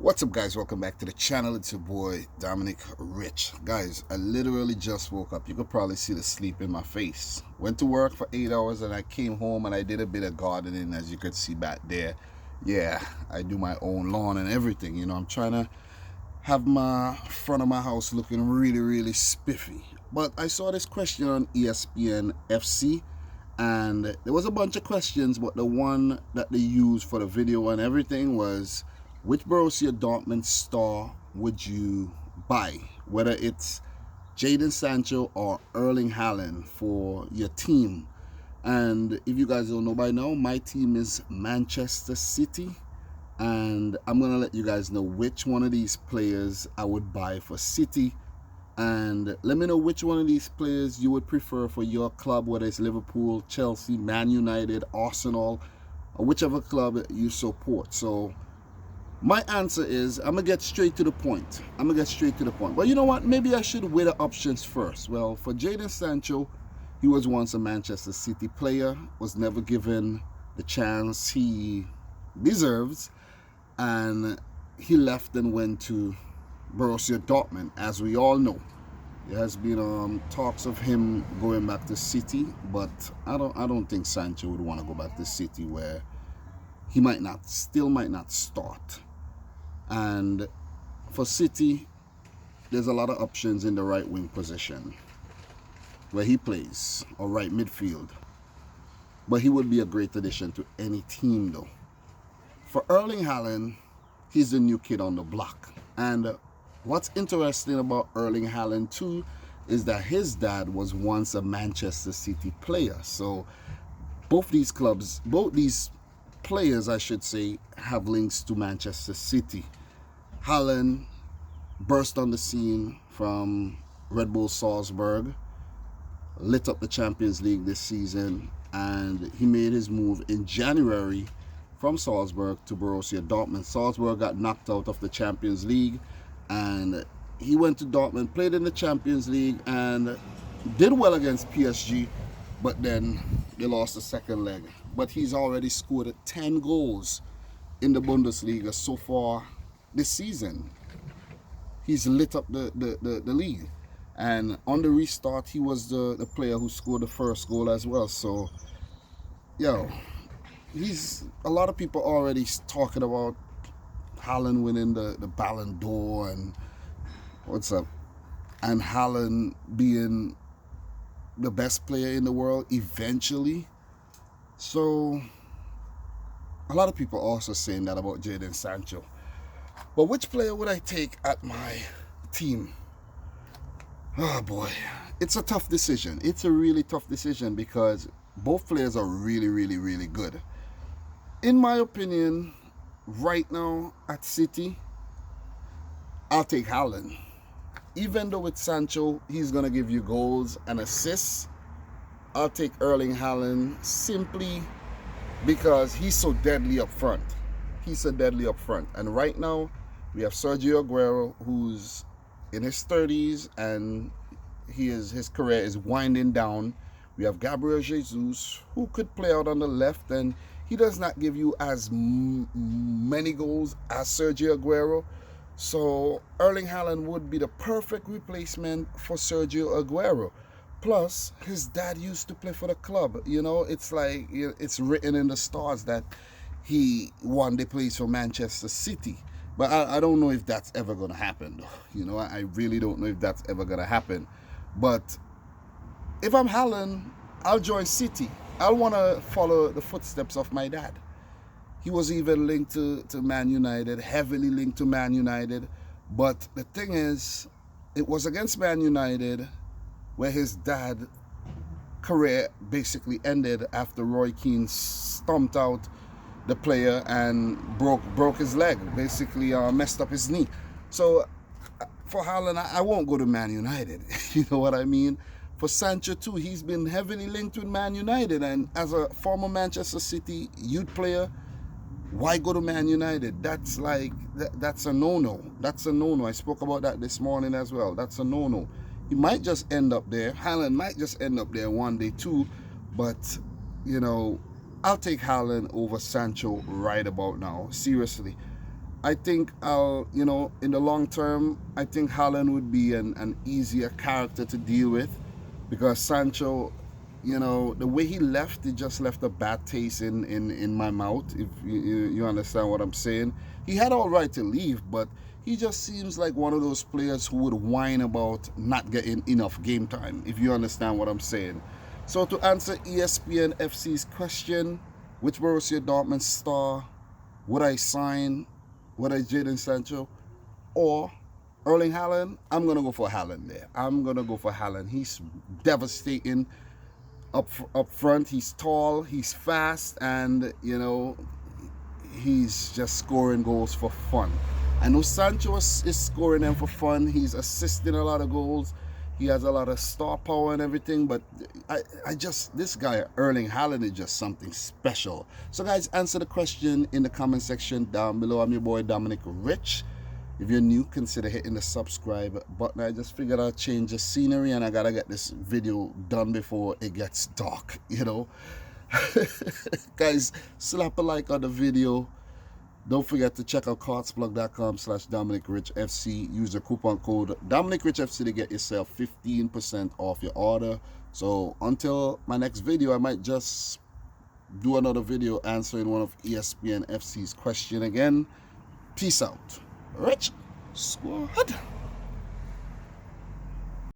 What's up, guys? Welcome back to the channel. It's your boy Dominic Rich. Guys, I literally just woke up. You could probably see the sleep in my face. Went to work for 8 hours and I came home and I did a bit of gardening, as you could see back there. Yeah, I do my own lawn and everything. I'm trying to have my front of my house looking really spiffy. But I saw this question on ESPN FC, and there was a bunch of questions, but the one that they used for the video and everything was, which Borussia Dortmund star would you buy? Whether it's Jadon Sancho or Erling Haaland for your team. And if you guys don't know by now, my team is Manchester City. And I'm going to let you guys know which one of these players I would buy for City. And let me know which one of these players you would prefer for your club, whether it's Liverpool, Chelsea, Man United, Arsenal, or whichever club you support. So my answer is, I'm going to get straight to the point. But you know what? Maybe I should weigh the options first. Well, for Jadon Sancho, he was once a Manchester City player, was never given the chance he deserves, and he left and went to Borussia Dortmund, as we all know. There has been talks of him going back to City, but I don't think Sancho would want to go back to City, where he might not start. And for City, there's a lot of options in the right wing position where he plays, or right midfield. But he would be a great addition to any team, though. For Erling Haaland, he's the new kid on the block. And what's interesting about Erling Haaland too is that his dad was once a Manchester City player. So both these players, I should say, have links to Manchester City. Haaland burst on the scene from Red Bull Salzburg, lit up the Champions League this season, and he made his move in January from Salzburg to Borussia Dortmund. Salzburg got knocked out of the Champions League, and he went to Dortmund, played in the Champions League, and did well against PSG, but then they lost the second leg. But he's already scored 10 goals in the Bundesliga so far this season. He's lit up the league. And on the restart, he was the player who scored the first goal as well. So, a lot of people already talking about Haaland winning the Ballon d'Or and and Haaland being the best player in the world eventually. So a lot of people also saying that about Jadon Sancho. But which player would I take at my team? Oh boy, it's a tough decision. It's a really tough decision because both players are really good. In my opinion, right now at City, I'll take Haaland. Even though with Sancho, he's going to give you goals and assists, I'll take Erling Haaland simply because he's so deadly up front. And right now, we have Sergio Aguero, who's in his 30s, and his career is winding down. We have Gabriel Jesus, who could play out on the left, and he does not give you as many goals as Sergio Aguero. So Erling Haaland would be the perfect replacement for Sergio Aguero. Plus, his dad used to play for the club. It's like it's written in the stars that he one day plays for Manchester City. But I don't know if that's ever going to happen, though. I really don't know if that's ever going to happen. But if I'm Haaland, I'll join City. I'll want to follow the footsteps of my dad. He was even linked to Man United, heavily linked to Man United. But the thing is, it was against Man United where his dad's career basically ended after Roy Keane stomped out the player and broke his leg, basically messed up his knee. So for Haaland, I won't go to Man United. You know what I mean? For Sancho too, he's been heavily linked with Man United, and as a former Manchester City youth player, why go to Man United? That's a no-no. I spoke about that this morning as well. That's a no-no. He might just end up there. Haaland might just end up there one day too, but I'll take Haaland over Sancho right about now. Seriously. I think you know, in the long term, I think Haaland would be an easier character to deal with, because Sancho, you know, the way he left, it just left a bad taste in my mouth. If you understand what I'm saying, he had all right to leave, but he just seems like one of those players who would whine about not getting enough game time. If you understand what I'm saying. So to answer ESPN FC's question, which Borussia Dortmund star would I sign? Would I Jadon Sancho or Erling Haaland? I'm gonna go for Haaland there. I'm gonna go for Haaland. He's devastating up front. He's tall, he's fast, and you know, he's just scoring goals for fun. I know Sancho is scoring them for fun. He's assisting a lot of goals. He has a lot of star power and everything, but I just, this guy Erling Haaland is just something special. So guys, answer the question in the comment section down below. I'm your boy Dominic Rich. If you're new, consider hitting the subscribe button. I just figured I'd change the scenery, and I gotta get this video done before it gets dark, you know. Guys, slap a like on the video. Don't forget to check out cardsplug.com/dominicrichfc. Use the coupon code dominicrichfc to get yourself 15% off your order. So until my next video, I might just do another video answering one of ESPN FC's question again. Peace out. Rich Squad.